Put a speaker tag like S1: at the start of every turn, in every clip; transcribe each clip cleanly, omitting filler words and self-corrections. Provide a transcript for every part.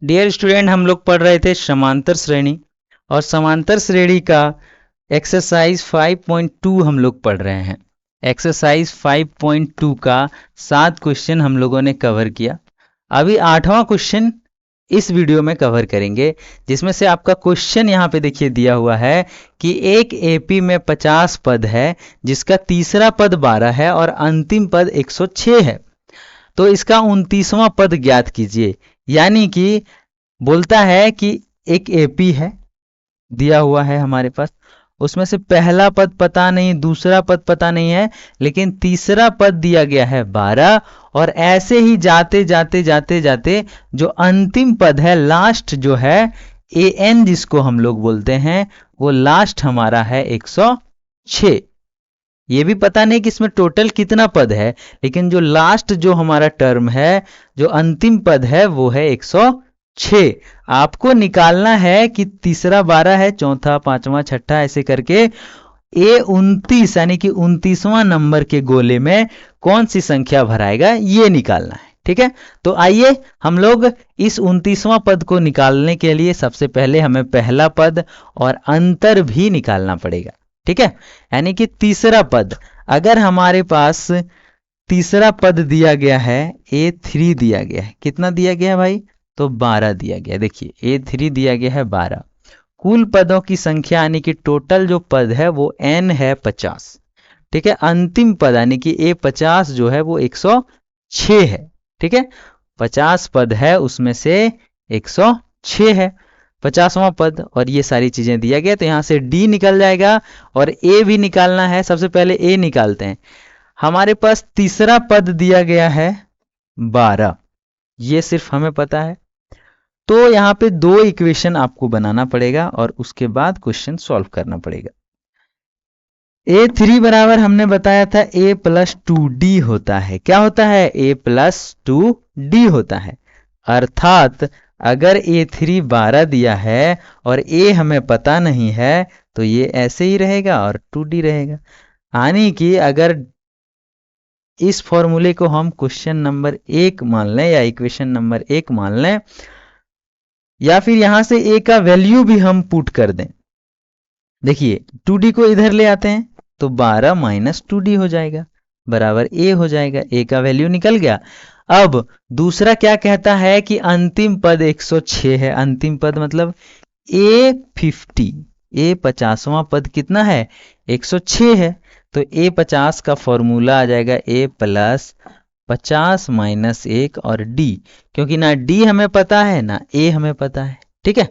S1: Dear student, हम लोग पढ़ रहे थे समांतर श्रेणी और समांतर श्रेणी का एक्सरसाइज 5.2 हम लोग पढ़ रहे हैं। एक्सरसाइज 5.2 का 7 क्वेश्चन हम लोगों ने कवर किया। अभी 8वां क्वेश्चन इस वीडियो में कवर करेंगे, जिसमें से आपका क्वेश्चन यहाँ पे देखिए दिया हुआ है कि एक एपी में 50 पद है जिसका तीसरा पद 12 है और अंतिम पद 106 है, तो इसका 29वां पद ज्ञात कीजिए। यानी कि बोलता है कि एक एपी है दिया हुआ है हमारे पास, उसमें से पहला पद पता नहीं, दूसरा पद पता नहीं है, लेकिन तीसरा पद दिया गया है 12, और ऐसे ही जाते जाते जाते जाते जो अंतिम पद है, लास्ट जो है ए एन जिसको हम लोग बोलते हैं, वो लास्ट हमारा है 106। ये भी पता नहीं कि इसमें टोटल कितना पद है, लेकिन जो लास्ट जो हमारा टर्म है, जो अंतिम पद है, वो है 106। आपको निकालना है कि तीसरा 12 है, चौथा, पांचवा, छठा, ऐसे करके ए 29 यानी कि 29वां नंबर के गोले में कौन सी संख्या भराएगा, ये निकालना है। ठीक है, तो आइए हम लोग इस 29वां पद को निकालने के लिए सबसे पहले हमें पहला पद और अंतर भी निकालना पड़ेगा। ठीक है, यानी कि तीसरा पद, अगर हमारे पास तीसरा पद दिया गया है, A3 दिया गया है, कितना दिया गया है भाई, तो 12 दिया गया। देखिए A3 दिया गया है 12। कुल पदों की संख्या यानी कि टोटल जो पद है वो n है 50। ठीक है, अंतिम पद यानी कि A50 जो है वो 106 है। ठीक है, 50 पद है, उसमें से 106 है 50वां पद, और ये सारी चीजें दिया गया, तो यहां से D निकल जाएगा और A भी निकालना है। सबसे पहले A निकालते हैं। हमारे पास तीसरा पद दिया गया है 12, ये सिर्फ हमें पता है, तो यहाँ पे दो इक्वेशन आपको बनाना पड़ेगा और उसके बाद क्वेश्चन सॉल्व करना पड़ेगा। A3 बराबर हमने बताया था A प्लस 2D होता है। क्या होता है, A प्लस 2D होता है। अर्थात अगर A3 12 दिया है और A हमें पता नहीं है, तो ये ऐसे ही रहेगा और 2D रहेगा। यानी कि अगर इस फॉर्मूले को हम क्वेश्चन नंबर 1 मान लें या इक्वेशन नंबर 1 मान लें, या फिर यहां से A का वैल्यू भी हम पुट कर दें। देखिए 2D को इधर ले आते हैं तो 12 माइनस 2D हो जाएगा, बराबर A हो जाएगा। A का वैल्यू निकल गया। अब दूसरा क्या कहता है कि अंतिम पद 106 है। अंतिम पद मतलब A50, A50वां पद कितना है, 106 है। तो A50 का फॉर्मूला आ जाएगा A प्लस 50 माइनस 1 और D, क्योंकि ना D हमें पता है ना A हमें पता है। ठीक है,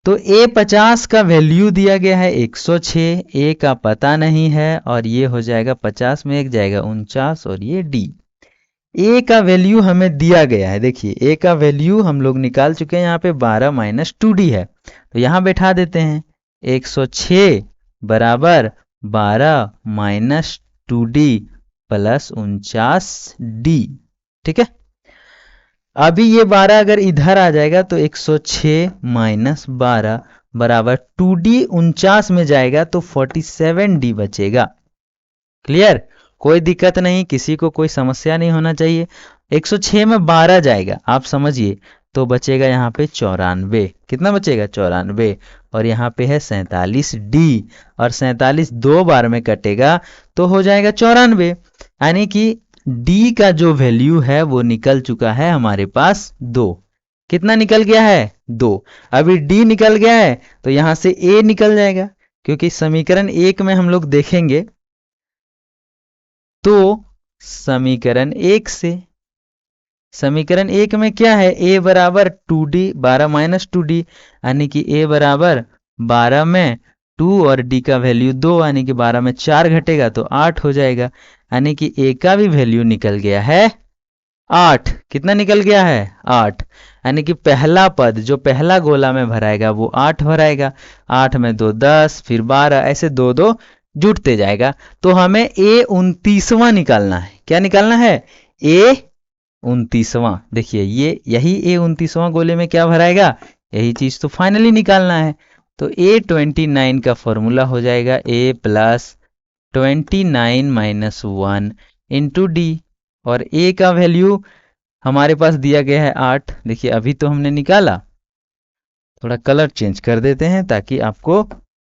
S1: तो A50 का वैल्यू दिया गया है 106, A का पता नहीं है, और ये हो जाएगा 50 में एक जाएगा 49, और ये D। A का वैल्यू हमें दिया गया है। देखिए A का वैल्यू हम लोग निकाल चुके हैं, यहाँ पे 12 माइनस 2D है, तो यहाँ बैठा देते हैं 106 बराबर 12 माइनस 2D प्लस 49D। ठीक है, अभी ये 12 अगर इधर आ जाएगा तो 106 माइनस 12 बराबर 2D 49 में जाएगा तो 47D बचेगा। क्लियर, कोई दिक्कत नहीं, किसी को कोई समस्या नहीं होना चाहिए। 106 में 12 जाएगा, आप समझिए, तो बचेगा यहाँ पे 94। कितना बचेगा, 94, और यहाँ पे है 47D, और 47 दो बार में कटेगा तो हो जाएगा 94। यानी कि D का जो वैल्यू है वो निकल चुका है हमारे पास 2। कितना निकल गया है, 2। अभी D निकल गया है तो यहां से A निकल जाएगा, क्योंकि समीकरण 1 में हम लोग देखेंगे तो समीकरण 1 से, समीकरण 1 में क्या है, A बराबर 2D, 12 माइनस 2D, यानी कि A बराबर 12 में 2 और D का वैल्यू 2, यानी कि 12 में 4 घटेगा तो 8 हो जाएगा। यानी कि A का भी वैल्यू निकल गया है 8। कितना निकल गया है, 8। यानी कि पहला पद जो पहला गोला में भराएगा वो 8 भराएगा। 8 में 2 10, फिर 12, ऐसे 2 2 जुटते जाएगा। तो हमें A 29वां निकालना है। क्या निकालना है, A 29वां। देखिए ये यही A 29वां गोले में क्या भराएगा, यही चीज तो फाइनली निकालना है। तो A29 का फॉर्मूला हो जाएगा A plus 29 minus 1 into D, और A का वैल्यू हमारे पास दिया गया है 8। देखिए अभी तो हमने निकाला, थोड़ा कलर चेंज कर देते हैं ताकि आपको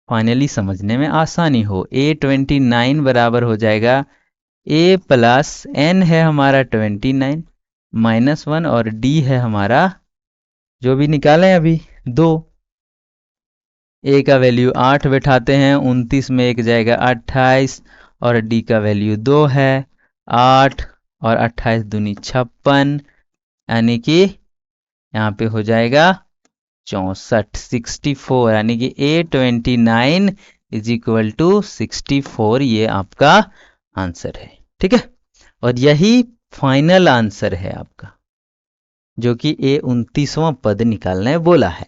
S1: फाइनली समझने में आसानी हो। A29 बराबर हो जाएगा A प्लस n है हमारा 29 -1 और D है हमारा जो भी निकालें अभी 2। A का वैल्यू 8 बैठाते हैं, 29 में एक जाएगा 28 और D का वैल्यू 2 है। 8 और 28 दूनी 56, यानी कि यहाँ पे हो जाएगा 64, 64, यानी कि A29 इज इक्वल टू 64। ये आपका आंसर है। ठीक है, और यही फाइनल आंसर है आपका, जो कि A29वां पद निकालना है बोला है।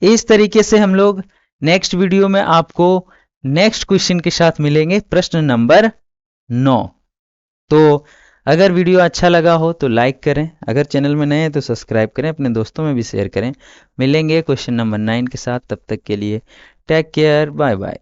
S1: इस तरीके से हम लोग नेक्स्ट वीडियो में आपको नेक्स्ट क्वेश्चन के साथ मिलेंगे, प्रश्न नंबर 9। तो अगर वीडियो अच्छा लगा हो तो लाइक करें, अगर चैनल में नए हैं तो सब्सक्राइब करें, अपने दोस्तों में भी शेयर करें। मिलेंगे क्वेश्चन नंबर 9 के साथ, तब तक के लिए टेक केयर, बाय बाय।